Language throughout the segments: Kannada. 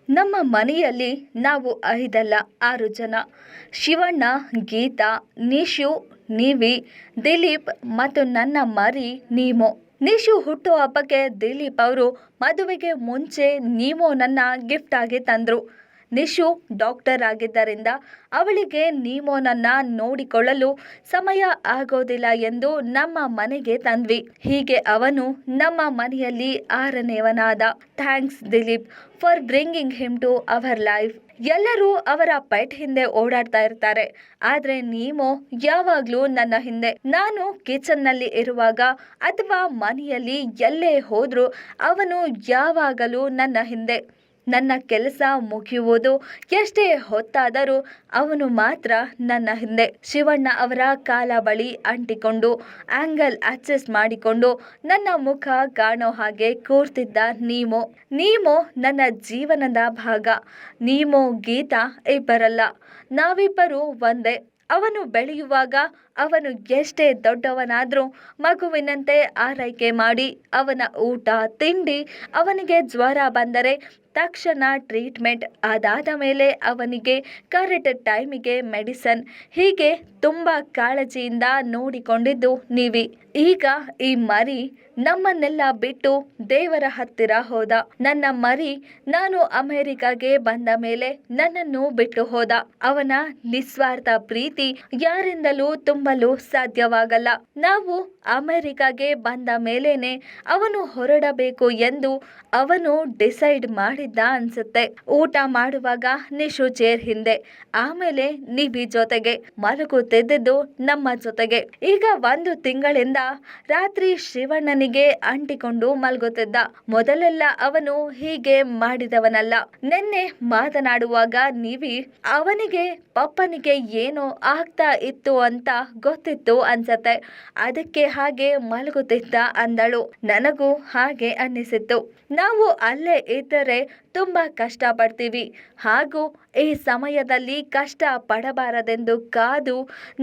ನಮ್ಮ ಮನೆಯಲ್ಲಿ ನಾವು 5 ಅಲ್ಲ 6 ಜನ. ಶಿವಣ್ಣ, ಗೀತಾ, ನಿಶು, ನಿವಿ, ದಿಲೀಪ್ ಮತ್ತು ನನ್ನ ಮರಿ ನೀಮೋ. ನಿಶು ಹುಟ್ಟುಹಬ್ಬಕ್ಕೆ ದಿಲೀಪ್ ಅವರು ಮದುವೆಗೆ ಮುಂಚೆ ನೀಮೋನನ್ನ ಗಿಫ್ಟ್ ಆಗಿ ತಂದ್ರು. ನಿಶು ಡಾಕ್ಟರ್ ಆಗಿದ್ದರಿಂದ ಅವಳಿಗೆ ನೀಮೋನನ್ನ ನೋಡಿಕೊಳ್ಳಲು ಸಮಯ ಆಗೋದಿಲ್ಲ ಎಂದು ನಮ್ಮ ಮನೆಗೆ ತಂದ್ವಿ. ಹೀಗೆ ಅವನು ನಮ್ಮ ಮನೆಯಲ್ಲಿ 6ನೇವನಾದ. Thanks Dilip for bringing him to our life. ಎಲ್ಲರೂ ಅವರ ಪೆಟ್ ಹಿಂದೆ ಓಡಾಡ್ತಾ ಇರ್ತಾರೆ, ಆದ್ರೆ ನೀಮೋ ಯಾವಾಗ್ಲೂ ನನ್ನ ಹಿಂದೆ. ನಾನು ಕಿಚನ್ನಲ್ಲಿ ಇರುವಾಗ ಅಥವಾ ಮನೆಯಲ್ಲಿ ಎಲ್ಲೇ ಹೋದ್ರೂ ಅವನು ಯಾವಾಗಲೂ ನನ್ನ ಹಿಂದೆ. ನನ್ನ ಕೆಲಸ ಮುಗಿಯುವುದು ಎಷ್ಟೇ ಹೊತ್ತಾದರೂ ಅವನು ಮಾತ್ರ ನನ್ನ ಹಿಂದೆ. ಶಿವಣ್ಣ ಅವರ ಕಾಲ ಬಳಿ ಅಂಟಿಕೊಂಡು ಆಂಗಲ್ ಅಡ್ಜಸ್ಟ್ ಮಾಡಿಕೊಂಡು ನನ್ನ ಮುಖ ಕಾಣೋ ಹಾಗೆ ಕೂರ್ತಿದ್ದ ನೀಮೋ. ನೀಮೋ ನನ್ನ ಜೀವನದ ಭಾಗ. ನೀಮೋ, ಗೀತಾ ಇಬ್ಬರಲ್ಲ, ನಾವಿಬ್ಬರು ಒಂದೇ. ಅವನು ಬೆಳೆಯುವಾಗ ಅವನು ಎಷ್ಟೇ ದೊಡ್ಡವನಾದ್ರೂ ಮಗುವಿನಂತೆ ಆರೈಕೆ ಮಾಡಿ ಅವನ ಊಟ ತಿಂಡಿ, ಅವನಿಗೆ ಜ್ವರ ಬಂದರೆ ತಕ್ಷಣ ಟ್ರೀಟ್ಮೆಂಟ್, ಅದಾದ ಮೇಲೆ ಅವನಿಗೆ ಕರೆಕ್ಟ್ ಟೈಮಿಗೆ ಮೆಡಿಸನ್, ಹೀಗೆ ತುಂಬ ಕಾಳಜಿಯಿಂದ ನೋಡಿಕೊಂಡಿದ್ದು ನೀವಿ. ಈಗ ಈ ಮರಿ ನಮ್ಮನ್ನೆಲ್ಲ ಬಿಟ್ಟು ದೇವರ ಹತ್ತಿರ ಹೋದ. ನನ್ನ ಮರಿ ನಾನು ಅಮೆರಿಕಾಗೆ ಬಂದ ಮೇಲೆ ನನ್ನನ್ನು ಬಿಟ್ಟು ಹೋದ. ಅವನ ನಿಸ್ವಾರ್ಥ ಪ್ರೀತಿ ಯಾರಿಂದಲೂ ತುಂಬಲು ಸಾಧ್ಯವಾಗಲ್ಲ. ನಾವು ಅಮೆರಿಕಾಗೆ ಬಂದ ಮೇಲೇನೆ ಅವನು ಹೊರಡಬೇಕು ಎಂದು ಅವನು ಡಿಸೈಡ್ ಮಾಡಿದ್ದ ಅನ್ಸುತ್ತೆ. ಊಟ ಮಾಡುವಾಗ ನಿಶು ಚೇರ್ ಹಿಂದೆ, ಆಮೇಲೆ ನಿವಿ ಜೊತೆಗೆ ಮಲಗುತ್ತಿದ್ದು ನಮ್ಮ ಜೊತೆಗೆ. ಈಗ 1 ತಿಂಗಳಿಂದ ರಾತ್ರಿ ಶಿವಣ್ಣನಿಗೆ ಅಂಟಿಕೊಂಡು ಮಲಗುತ್ತಿದ್ದ. ಮೊದಲೆಲ್ಲ ಅವನು ಹೀಗೆ ಮಾಡಿದವನಲ್ಲ. ನಿನ್ನೆ ಮಾತನಾಡುವಾಗ ನಿವಿ ಅವನಿಗೆ ಪಪ್ಪನಿಗೆ ಏನೋ ಆಗ್ತಾ ಇತ್ತು ಅಂತ ಗೊತ್ತಿತ್ತು ಅನ್ಸತ್ತೆ, ಅದಕ್ಕೆ ಹಾಗೆ ಮಲಗುತ್ತಿದ್ದ ಅಂದಳು. ನನಗೂ ಹಾಗೆ ಅನ್ನಿಸಿತ್ತು. ನಾವು ಅಲ್ಲೇ ಇದ್ದರೆ ತುಂಬಾ ಕಷ್ಟ ಪಡ್ತೀವಿ, ಹಾಗೂ ಈ ಸಮಯದಲ್ಲಿ ಕಷ್ಟ ಪಡಬಾರದೆಂದು ಕಾದು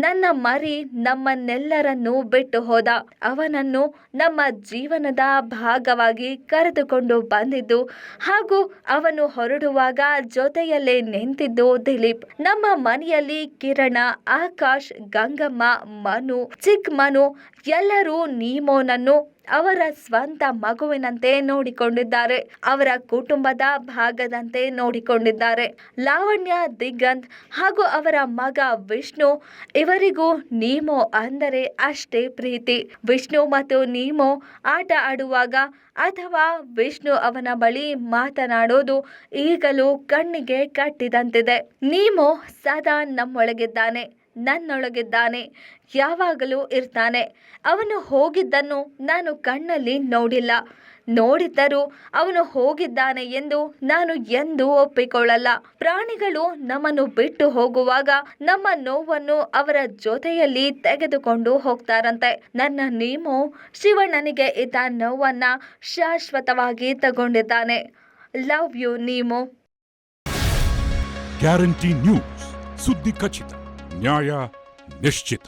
ನನ್ನ ಮರಿ ನಮ್ಮನ್ನೆಲ್ಲರನ್ನೂ ಬಿಟ್ಟು ಹೋದ. ಅವನನ್ನು ನಮ್ಮ ಜೀವನದ ಭಾಗವಾಗಿ ಕರೆದುಕೊಂಡು ಬಂದಿದ್ದು ಹಾಗೂ ಅವನು ಹೊರಡುವಾಗ ಜೊತೆಯಲ್ಲೇ ನಿಂತಿದ್ದು ದಿಲೀಪ್. ನಮ್ಮ ಮನೆಯಲ್ಲಿ ಕಿರಣ, ಆಕಾಶ್, ಗಂಗಮ್ಮ, ಮನು, ಚಿಕ್ಕ ಮನು ಎಲ್ಲರೂ ನೀಮೋನನ್ನು ಅವರ ಸ್ವಂತ ಮಗುವಿನಂತೆ ನೋಡಿಕೊಂಡಿದ್ದಾರೆ. ಅವರ ಕುಟುಂಬದ ಭಾಗದಂತೆ ನೋಡಿಕೊಂಡಿದ್ದಾರೆ. ಲಾವಣ್ಯ, ದಿಗಂತ್ ಹಾಗೂ ಅವರ ಮಗ ವಿಷ್ಣು, ಇವರಿಗೂ ನೀಮೋ ಅಂದರೆ ಅಷ್ಟೇ ಪ್ರೀತಿ. ವಿಷ್ಣು ಮತ್ತು ನೀಮೋ ಆಟ ಆಡುವಾಗ ಅಥವಾ ವಿಷ್ಣು ಅವನ ಬಳಿ ಮಾತನಾಡೋದು ಈಗಲೂ ಕಣ್ಣಿಗೆ ಕಟ್ಟಿದಂತಿದೆ. ನೀಮೋ ಸದಾ ನಮ್ಮೊಳಗಿದ್ದಾನೆ, ನನ್ನೊಳಗಿದ್ದಾನೆ, ಯಾವಾಗಲೂ ಇರ್ತಾನೆ. ಅವನು ಹೋಗಿದ್ದನ್ನು ನಾನು ಕಣ್ಣಲ್ಲಿ ನೋಡಿಲ್ಲ. ನೋಡಿದ್ದರೂ ಅವನು ಹೋಗಿದ್ದಾನೆ ಎಂದು ನಾನು ಎಂದೂ ಒಪ್ಪಿಕೊಳ್ಳಲ್ಲ. ಪ್ರಾಣಿಗಳು ನಮ್ಮನ್ನು ಬಿಟ್ಟು ಹೋಗುವಾಗ ನಮ್ಮ ನೋವನ್ನು ಅವರ ಜೊತೆಯಲ್ಲಿ ತೆಗೆದುಕೊಂಡು ಹೋಗ್ತಾರಂತೆ. ನನ್ನ ನೀಮೋ ಶಿವಣ್ಣನಿಗೆ ಇದ್ದ ನೋವನ್ನ ಶಾಶ್ವತವಾಗಿ ತಗೊಂಡಿದ್ದಾನೆ. Love you Nemo. Guarantee news, ಸುದ್ದಿ ಖಚಿತ, ನ್ಯಾಯ ನಿಶ್ಚಿತ.